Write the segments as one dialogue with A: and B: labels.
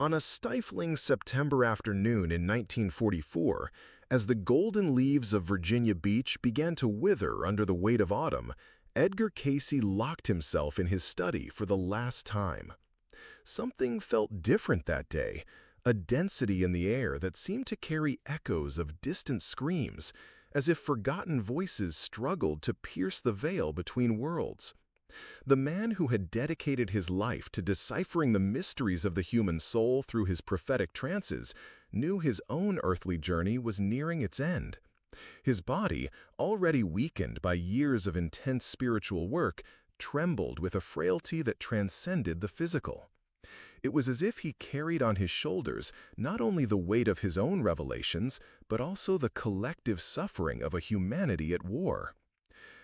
A: On a stifling September afternoon in 1944, as the golden leaves of Virginia Beach began to wither under the weight of autumn, Edgar Cayce locked himself in his study for the last time. Something felt different that day, a density in the air that seemed to carry echoes of distant screams, as if forgotten voices struggled to pierce the veil between worlds. The man who had dedicated his life to deciphering the mysteries of the human soul through his prophetic trances knew his own earthly journey was nearing its end. His body, already weakened by years of intense spiritual work, trembled with a frailty that transcended the physical. It was as if he carried on his shoulders not only the weight of his own revelations, but also the collective suffering of a humanity at war.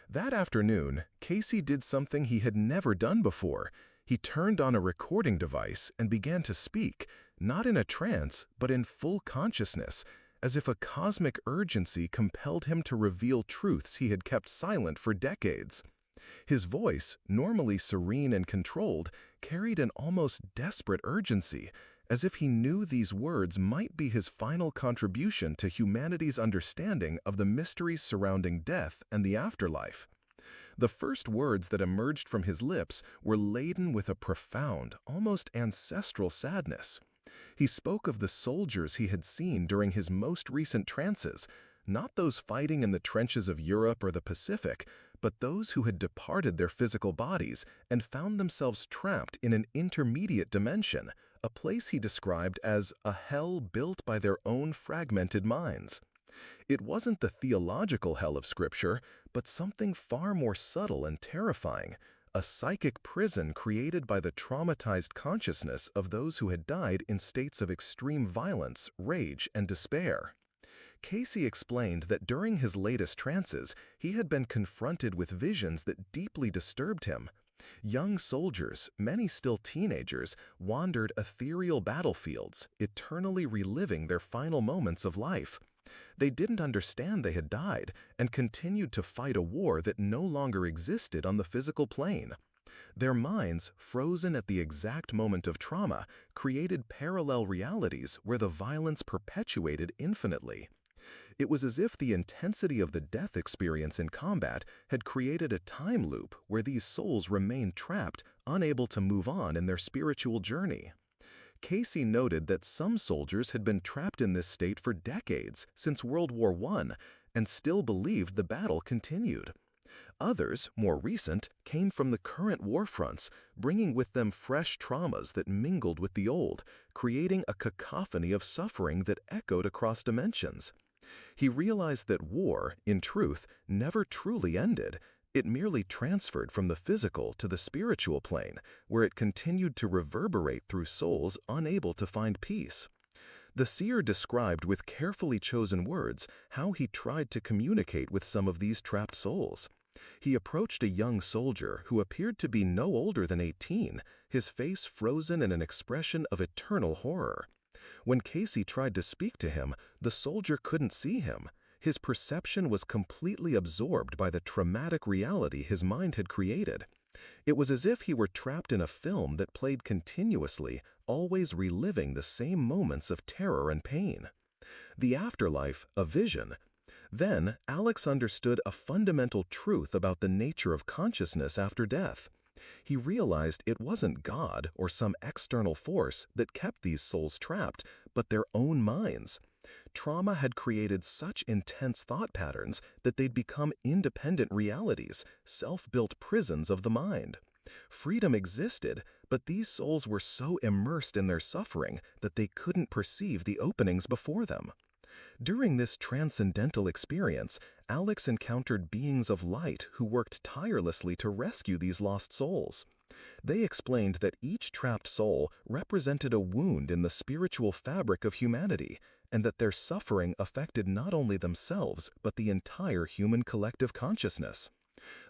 A: That afternoon, Cayce did something he had never done before. He turned on a recording device and began to speak, not in a trance, but in full consciousness, as if a cosmic urgency compelled him to reveal truths he had kept silent for decades. His voice, normally serene and controlled, carried an almost desperate urgency, as if he knew these words might be his final contribution to humanity's understanding of the mysteries surrounding death and the afterlife. The first words that emerged from his lips were laden with a profound, almost ancestral sadness. He spoke of the soldiers he had seen during his most recent trances, not those fighting in the trenches of Europe or the Pacific, but those who had departed their physical bodies and found themselves trapped in an intermediate dimension, a place he described as a hell built by their own fragmented minds. It wasn't the theological hell of Scripture, but something far more subtle and terrifying, a psychic prison created by the traumatized consciousness of those who had died in states of extreme violence, rage, and despair. Cayce explained that during his latest trances, he had been confronted with visions that deeply disturbed him. Young soldiers, many still teenagers, wandered ethereal battlefields, eternally reliving their final moments of life. They didn't understand they had died and continued to fight a war that no longer existed on the physical plane. Their minds, frozen at the exact moment of trauma, created parallel realities where the violence perpetuated infinitely. It was as if the intensity of the death experience in combat had created a time loop where these souls remained trapped, unable to move on in their spiritual journey. Cayce noted that some soldiers had been trapped in this state for decades, since World War I, and still believed the battle continued. Others, more recent, came from the current war fronts, bringing with them fresh traumas that mingled with the old, creating a cacophony of suffering that echoed across dimensions. He realized that war, in truth, never truly ended. It merely transferred from the physical to the spiritual plane, where it continued to reverberate through souls unable to find peace. The seer described with carefully chosen words how he tried to communicate with some of these trapped souls. He approached a young soldier who appeared to be no older than 18, his face frozen in an expression of eternal horror. When Cayce tried to speak to him, the soldier couldn't see him. His perception was completely absorbed by the traumatic reality his mind had created. It was as if he were trapped in a film that played continuously, always reliving the same moments of terror and pain. The afterlife, a vision. Then, Alex understood a fundamental truth about the nature of consciousness after death. He realized it wasn't God or some external force that kept these souls trapped, but their own minds. Trauma had created such intense thought patterns that they'd become independent realities, self-built prisons of the mind. Freedom existed, but these souls were so immersed in their suffering that they couldn't perceive the openings before them. During this transcendental experience, Alex encountered beings of light who worked tirelessly to rescue these lost souls. They explained that each trapped soul represented a wound in the spiritual fabric of humanity, and that their suffering affected not only themselves but the entire human collective consciousness.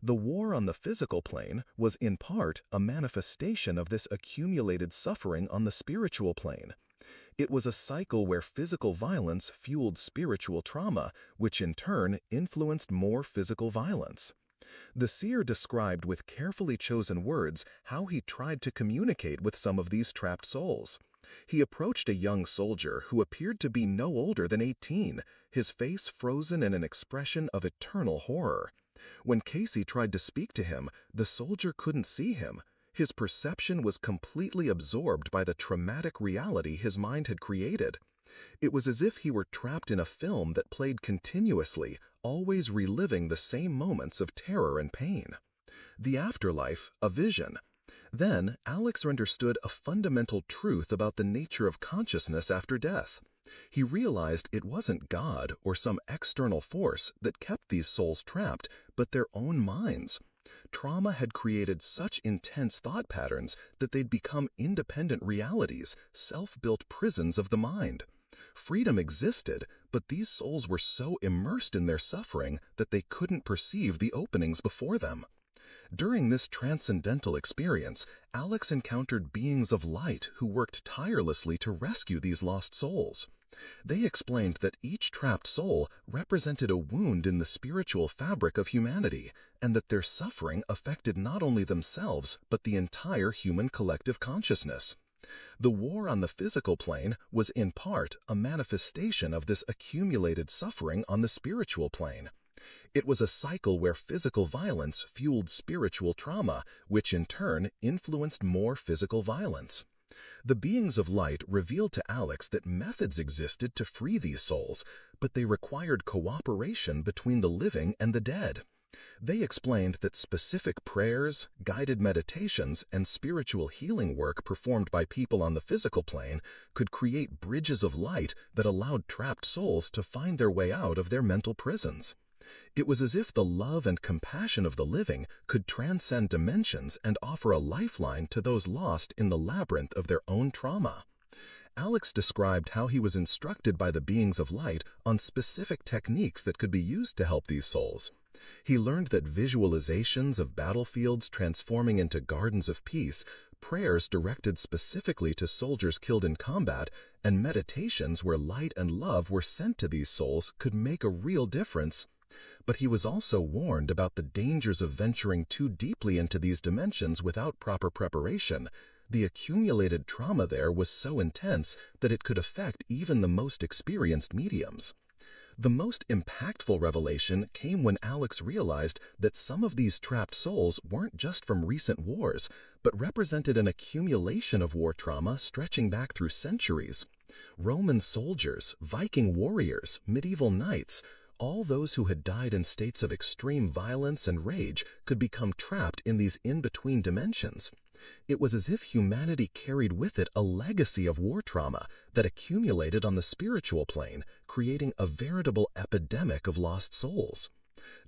A: The war on the physical plane was in part a manifestation of this accumulated suffering on the spiritual plane. It was a cycle where physical violence fueled spiritual trauma, which in turn influenced more physical violence. The seer described with carefully chosen words how he tried to communicate with some of these trapped souls. He approached a young soldier who appeared to be no older than 18, his face frozen in an expression of eternal horror. When Cayce tried to speak to him, the soldier couldn't see him. His perception was completely absorbed by the traumatic reality his mind had created. It was as if he were trapped in a film that played continuously, always reliving the same moments of terror and pain. The afterlife, a vision. Then, Alex understood a fundamental truth about the nature of consciousness after death. He realized it wasn't God or some external force that kept these souls trapped, but their own minds. Trauma had created such intense thought patterns that they'd become independent realities, self-built prisons of the mind. Freedom existed, but these souls were so immersed in their suffering that they couldn't perceive the openings before them. During this transcendental experience, Alex encountered beings of light who worked tirelessly to rescue these lost souls. They explained that each trapped soul represented a wound in the spiritual fabric of humanity, and that their suffering affected not only themselves but the entire human collective consciousness. The war on the physical plane was in part a manifestation of this accumulated suffering on the spiritual plane. It was a cycle where physical violence fueled spiritual trauma, which in turn influenced more physical violence. The beings of light revealed to Alex that methods existed to free these souls, but they required cooperation between the living and the dead. They explained that specific prayers, guided meditations, and spiritual healing work performed by people on the physical plane could create bridges of light that allowed trapped souls to find their way out of their mental prisons. It was as if the love and compassion of the living could transcend dimensions and offer a lifeline to those lost in the labyrinth of their own trauma. Alex described how he was instructed by the beings of light on specific techniques that could be used to help these souls. He learned that visualizations of battlefields transforming into gardens of peace, prayers directed specifically to soldiers killed in combat, and meditations where light and love were sent to these souls could make a real difference. But he was also warned about the dangers of venturing too deeply into these dimensions without proper preparation. The accumulated trauma there was so intense that it could affect even the most experienced mediums. The most impactful revelation came when Alex realized that some of these trapped souls weren't just from recent wars, but represented an accumulation of war trauma stretching back through centuries. Roman soldiers, Viking warriors, medieval knights, all those who had died in states of extreme violence and rage could become trapped in these in-between dimensions. It was as if humanity carried with it a legacy of war trauma that accumulated on the spiritual plane, creating a veritable epidemic of lost souls.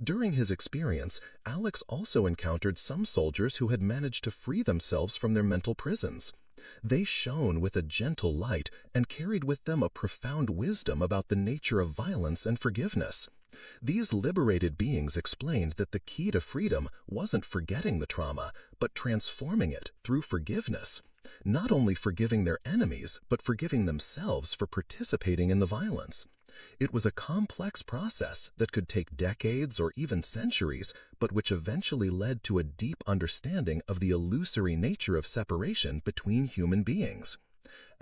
A: During his experience, Alex also encountered some soldiers who had managed to free themselves from their mental prisons. They shone with a gentle light and carried with them a profound wisdom about the nature of violence and forgiveness. These liberated beings explained that the key to freedom wasn't forgetting the trauma, but transforming it through forgiveness. Not only forgiving their enemies, but forgiving themselves for participating in the violence. It was a complex process that could take decades or even centuries, but which eventually led to a deep understanding of the illusory nature of separation between human beings.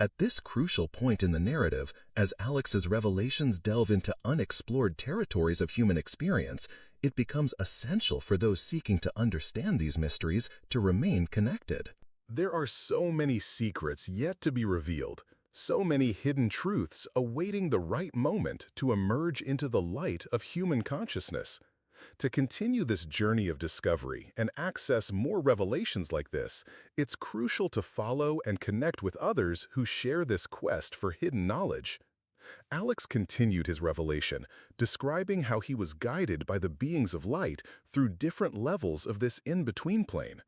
A: At this crucial point in the narrative, as Alex's revelations delve into unexplored territories of human experience, it becomes essential for those seeking to understand these mysteries to remain connected. There are so many secrets yet to be revealed. So many hidden truths awaiting the right moment to emerge into the light of human consciousness. To continue this journey of discovery and access more revelations like this, it's crucial to follow and connect with others who share this quest for hidden knowledge. Alex continued his revelation, describing how he was guided by the beings of light through different levels of this in-between plane.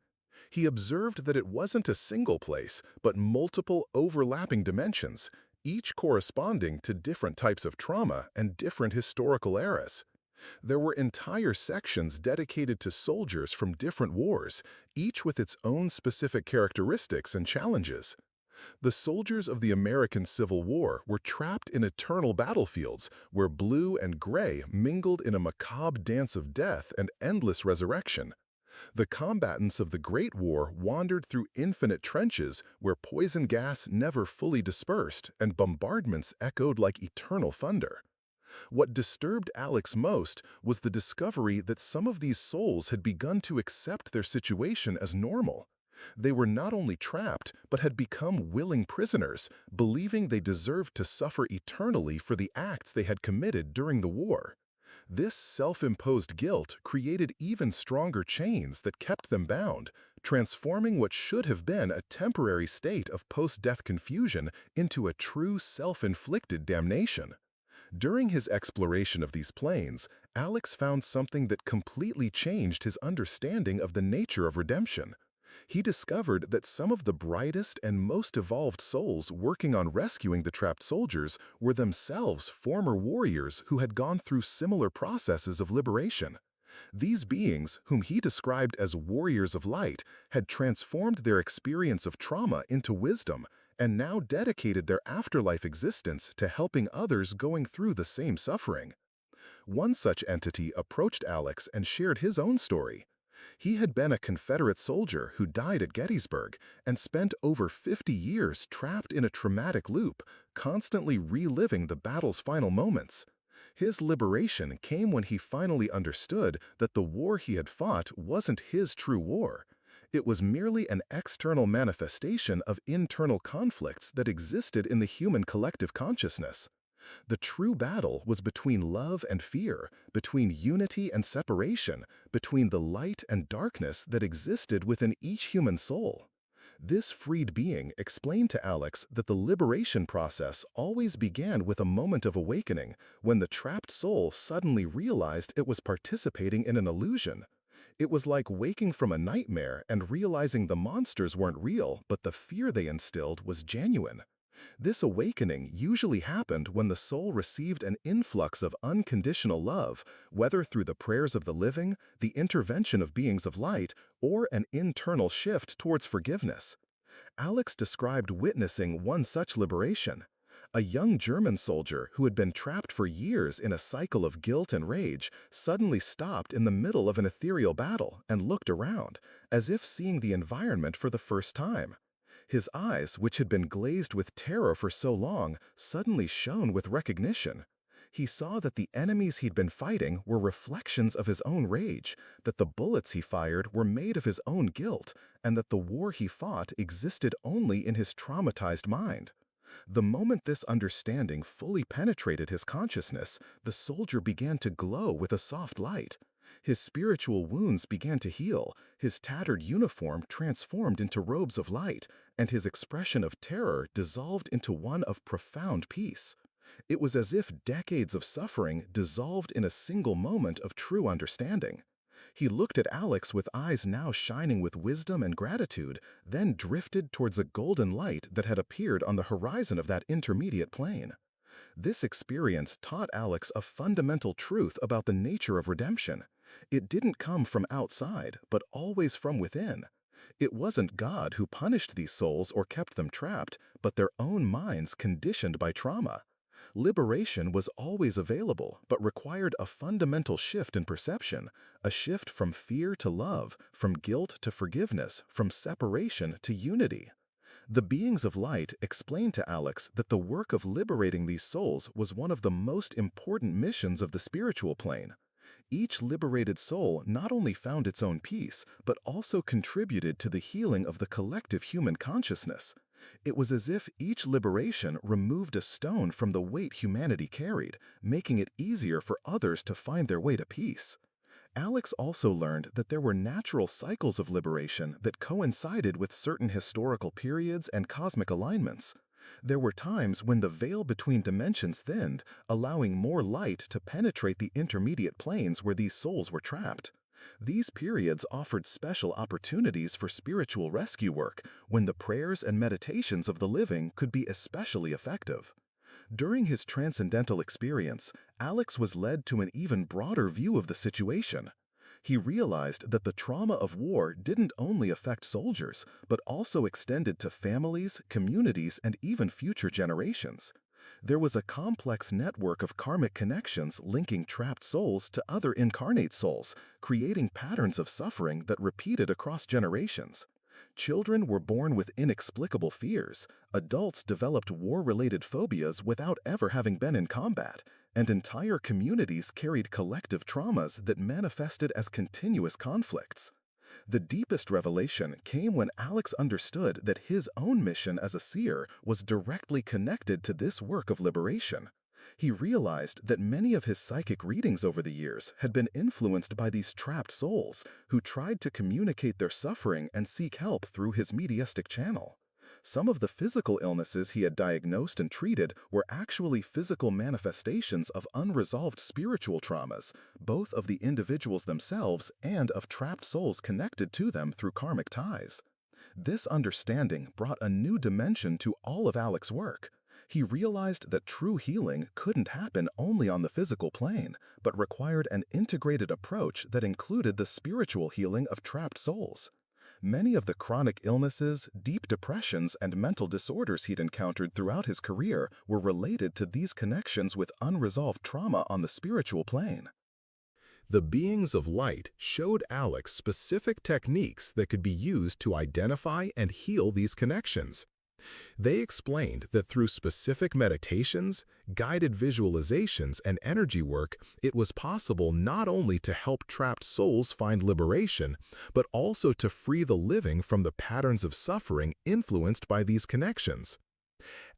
A: He observed that it wasn't a single place, but multiple overlapping dimensions, each corresponding to different types of trauma and different historical eras. There were entire sections dedicated to soldiers from different wars, each with its own specific characteristics and challenges. The soldiers of the American Civil War were trapped in eternal battlefields where blue and gray mingled in a macabre dance of death and endless resurrection. The combatants of the Great War wandered through infinite trenches where poison gas never fully dispersed and bombardments echoed like eternal thunder. What disturbed Alex most was the discovery that some of these souls had begun to accept their situation as normal. They were not only trapped, but had become willing prisoners, believing they deserved to suffer eternally for the acts they had committed during the war. This self-imposed guilt created even stronger chains that kept them bound, transforming what should have been a temporary state of post-death confusion into a true self-inflicted damnation. During his exploration of these planes, Alex found something that completely changed his understanding of the nature of redemption. He discovered that some of the brightest and most evolved souls working on rescuing the trapped soldiers were themselves former warriors who had gone through similar processes of liberation. These beings, whom he described as warriors of light, had transformed their experience of trauma into wisdom and now dedicated their afterlife existence to helping others going through the same suffering. One such entity approached Alex and shared his own story. He had been a Confederate soldier who died at Gettysburg and spent over 50 years trapped in a traumatic loop, constantly reliving the battle's final moments. His liberation came when he finally understood that the war he had fought wasn't his true war. It was merely an external manifestation of internal conflicts that existed in the human collective consciousness. The true battle was between love and fear, between unity and separation, between the light and darkness that existed within each human soul. This freed being explained to Alex that the liberation process always began with a moment of awakening, when the trapped soul suddenly realized it was participating in an illusion. It was like waking from a nightmare and realizing the monsters weren't real, but the fear they instilled was genuine. This awakening usually happened when the soul received an influx of unconditional love, whether through the prayers of the living, the intervention of beings of light, or an internal shift towards forgiveness. Alex described witnessing one such liberation. A young German soldier who had been trapped for years in a cycle of guilt and rage suddenly stopped in the middle of an ethereal battle and looked around, as if seeing the environment for the first time. His eyes, which had been glazed with terror for so long, suddenly shone with recognition. He saw that the enemies he'd been fighting were reflections of his own rage, that the bullets he fired were made of his own guilt, and that the war he fought existed only in his traumatized mind. The moment this understanding fully penetrated his consciousness, the soldier began to glow with a soft light. His spiritual wounds began to heal, his tattered uniform transformed into robes of light, and his expression of terror dissolved into one of profound peace. It was as if decades of suffering dissolved in a single moment of true understanding. He looked at Alex with eyes now shining with wisdom and gratitude, then drifted towards a golden light that had appeared on the horizon of that intermediate plane. This experience taught Alex a fundamental truth about the nature of redemption. It didn't come from outside, but always from within. It wasn't God who punished these souls or kept them trapped, but their own minds conditioned by trauma. Liberation was always available, but required a fundamental shift in perception, a shift from fear to love, from guilt to forgiveness, from separation to unity. The beings of light explained to Alex that the work of liberating these souls was one of the most important missions of the spiritual plane. Each liberated soul not only found its own peace, but also contributed to the healing of the collective human consciousness. It was as if each liberation removed a stone from the weight humanity carried, making it easier for others to find their way to peace. Alex also learned that there were natural cycles of liberation that coincided with certain historical periods and cosmic alignments. There were times when the veil between dimensions thinned, allowing more light to penetrate the intermediate planes where these souls were trapped. These periods offered special opportunities for spiritual rescue work, when the prayers and meditations of the living could be especially effective. During his transcendental experience, Alex was led to an even broader view of the situation. He realized that the trauma of war didn't only affect soldiers, but also extended to families, communities, and even future generations.
B: There was a complex network of karmic connections linking trapped souls to other incarnate souls, creating patterns of suffering that repeated across generations. Children were born with inexplicable fears, adults developed war-related phobias without ever having been in combat, and entire communities carried collective traumas that manifested as continuous conflicts. The deepest revelation came when Alex understood that his own mission as a seer was directly connected to this work of liberation. He realized that many of his psychic readings over the years had been influenced by these trapped souls who tried to communicate their suffering and seek help through his mediastic channel. Some of the physical illnesses he had diagnosed and treated were actually physical manifestations of unresolved spiritual traumas, both of the individuals themselves and of trapped souls connected to them through karmic ties. This understanding brought a new dimension to all of Alex's work. He realized that true healing couldn't happen only on the physical plane, but required an integrated approach that included the spiritual healing of trapped souls. Many of the chronic illnesses, deep depressions, and mental disorders he'd encountered throughout his career were related to these connections with unresolved trauma on the spiritual plane.
A: The beings of light showed Alex specific techniques that could be used to identify and heal these connections. They explained that through specific meditations, guided visualizations, and energy work, it was possible not only to help trapped souls find liberation, but also to free the living from the patterns of suffering influenced by these connections.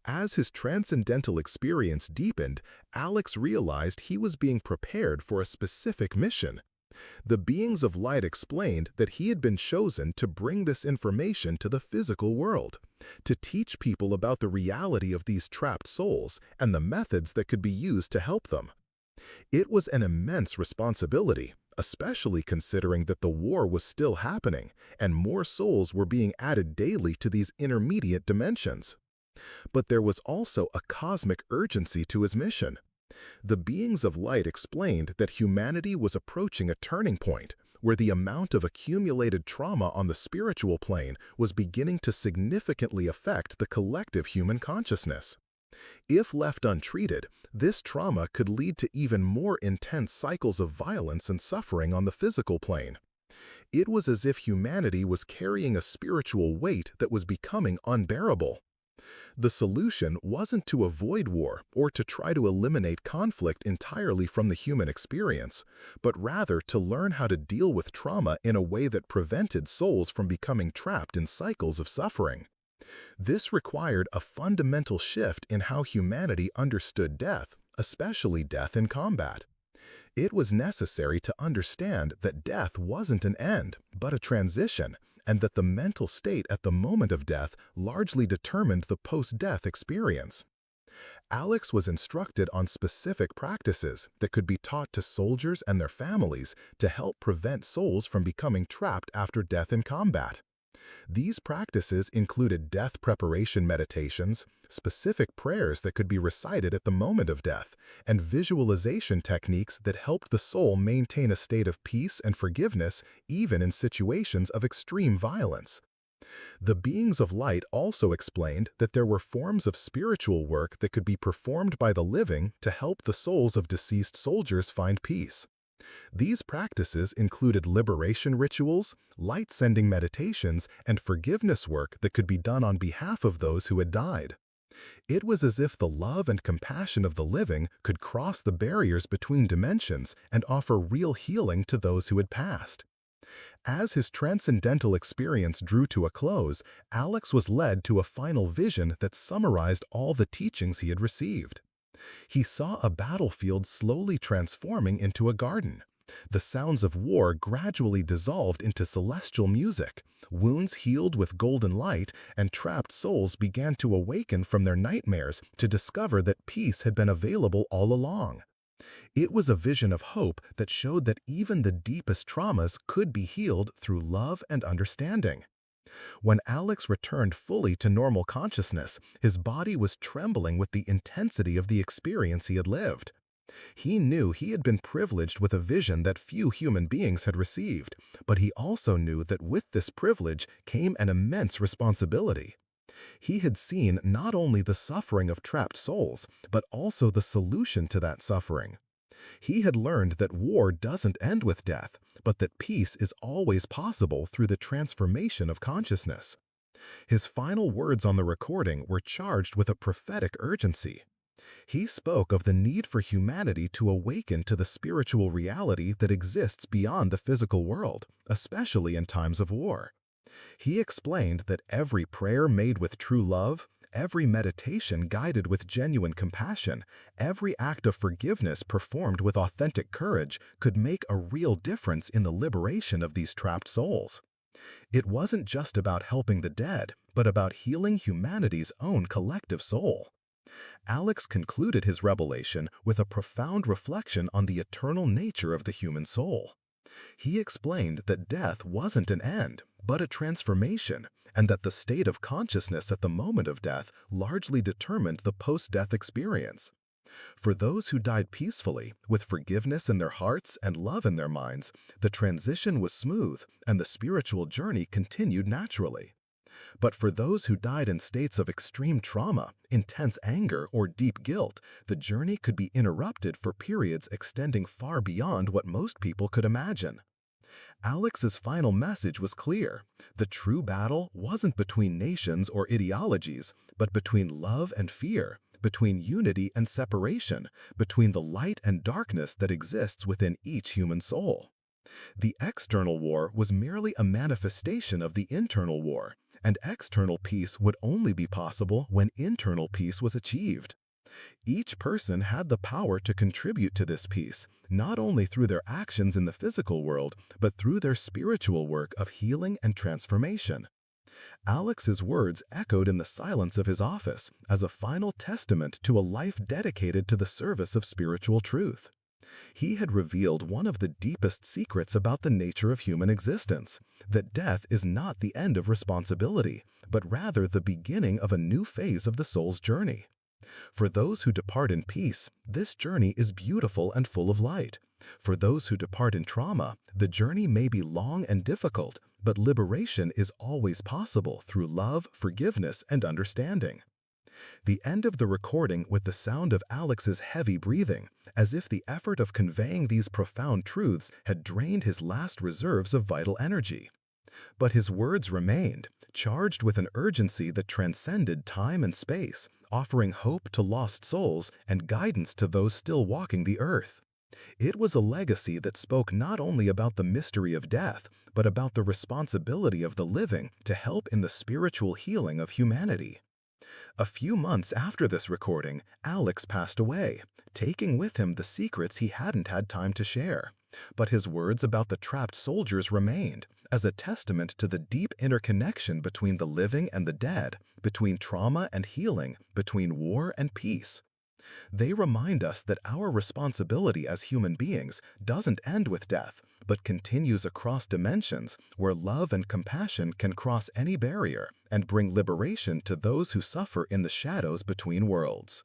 A: As his transcendental experience deepened, Alex realized he was being prepared for a specific mission. The beings of light explained that he had been chosen to bring this information to the physical world, to teach people about the reality of these trapped souls and the methods that could be used to help them. It was an immense responsibility, especially considering that the war was still happening and more souls were being added daily to these intermediate dimensions. But there was also a cosmic urgency to his mission. The beings of light explained that humanity was approaching a turning point where the amount of accumulated trauma on the spiritual plane was beginning to significantly affect the collective human consciousness. If left untreated, this trauma could lead to even more intense cycles of violence and suffering on the physical plane. It was as if humanity was carrying a spiritual weight that was becoming unbearable. The solution wasn't to avoid war or to try to eliminate conflict entirely from the human experience, but rather to learn how to deal with trauma in a way that prevented souls from becoming trapped in cycles of suffering. This required a fundamental shift in how humanity understood death, especially death in combat. It was necessary to understand that death wasn't an end, but a transition, and that the mental state at the moment of death largely determined the post-death experience. Alex was instructed on specific practices that could be taught to soldiers and their families to help prevent souls from becoming trapped after death in combat. These practices included death preparation meditations, specific prayers that could be recited at the moment of death, and visualization techniques that helped the soul maintain a state of peace and forgiveness even in situations of extreme violence. The beings of light also explained that there were forms of spiritual work that could be performed by the living to help the souls of deceased soldiers find peace. These practices included liberation rituals, light-sending meditations, and forgiveness work that could be done on behalf of those who had died. It was as if the love and compassion of the living could cross the barriers between dimensions and offer real healing to those who had passed. As his transcendental experience drew to a close, Alex was led to a final vision that summarized all the teachings he had received. He saw a battlefield slowly transforming into a garden. The sounds of war gradually dissolved into celestial music, wounds healed with golden light, and trapped souls began to awaken from their nightmares to discover that peace had been available all along. It was a vision of hope that showed that even the deepest traumas could be healed through love and understanding. When Alex returned fully to normal consciousness, his body was trembling with the intensity of the experience he had lived. He knew he had been privileged with a vision that few human beings had received, but he also knew that with this privilege came an immense responsibility.
B: He had seen not only the suffering of trapped souls, but also the solution to that suffering. He had learned that war doesn't end with death, but that peace is always possible through the transformation of consciousness. His final words on the recording were charged with a prophetic urgency. He spoke of the need for humanity to awaken to the spiritual reality that exists beyond the physical world, especially in times of war. He explained that every prayer made with true love, every meditation guided with genuine compassion, every act of forgiveness performed with authentic courage could make a real difference in the liberation of these trapped souls. It wasn't just about helping the dead, but about healing humanity's own collective soul. Alex concluded his revelation with a profound reflection on the eternal nature of the human soul. He explained that death wasn't an end, but a transformation, and that the state of consciousness at the moment of death largely determined the post-death experience. For those who died peacefully, with forgiveness in their hearts and love in their minds, the transition was smooth and the spiritual journey continued naturally. But for those who died in states of extreme trauma, intense anger, or deep guilt, the journey could be interrupted for periods extending far beyond what most people could imagine. Alex's final message was clear. The true battle wasn't between nations or ideologies, but between love and fear, between unity and separation, between the light and darkness that exists within each human soul. The external war was merely a manifestation of the internal war, and external peace would only be possible when internal peace was achieved. Each person had the power to contribute to this peace, not only through their actions in the physical world, but through their spiritual work of healing and transformation. Alex's words echoed in the silence of his office as a final testament to a life dedicated to the service of spiritual truth. He had revealed one of the deepest secrets about the nature of human existence, that death is not the end of responsibility, but rather the beginning of a new phase of the soul's journey. For those who depart in peace, this journey is beautiful and full of light. For those who depart in trauma, the journey may be long and difficult, but liberation is always possible through love, forgiveness, and understanding. The end of the recording with the sound of Alex's heavy breathing, as if the effort of conveying these profound truths had drained his last reserves of vital energy. But his words remained, charged with an urgency that transcended time and space, offering hope to lost souls and guidance to those still walking the earth. It was a legacy that spoke not only about the mystery of death, but about the responsibility of the living to help in the spiritual healing of humanity. A few months after this recording, Alex passed away, taking with him the secrets he hadn't had time to share. But his words about the trapped soldiers remained, as a testament to the deep interconnection between the living and the dead, between trauma and healing, between war and peace. They remind us that our responsibility as human beings doesn't end with death, but continues across dimensions where love and compassion can cross any barrier and bring liberation to those who suffer in the shadows between worlds.